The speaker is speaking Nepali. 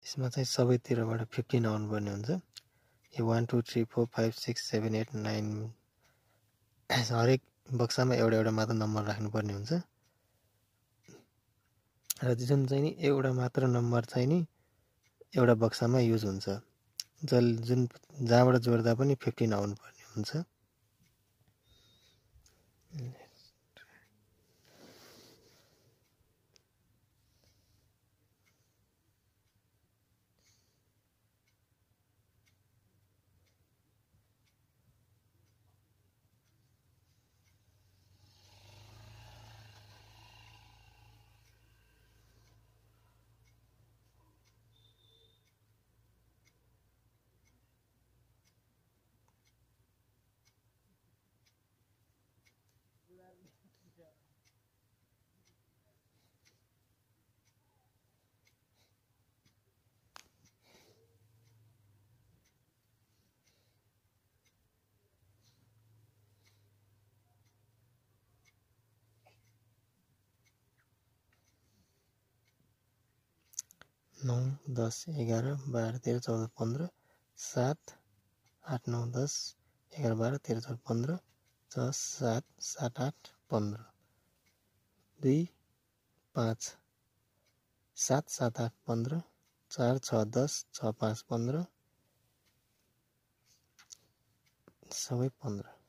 यसमा चाहिँ सबैतिरबाट 15 आउनुपर्ने हुन्छ। यो 1 2 3 4 5 6 7 8 9 हरेक बक्सामा एउटा एउटा मात्र नम्बर राख्नुपर्ने हुन्छ र जुन चाहिँ नि एउटा मात्र नम्बर चाहिँ नि एउटा बक्सामा युज हुन्छ। जुन जहाँबाट जोड्दा पनि 15 आउनुपर्ने हुन्छ। 9 10 11 12 13 14 15 7 8 9 10 11 12 13 14 15 6 7 7 8 15 2 5 7 7 8 15 4 6 10 6 5 15 सबै 15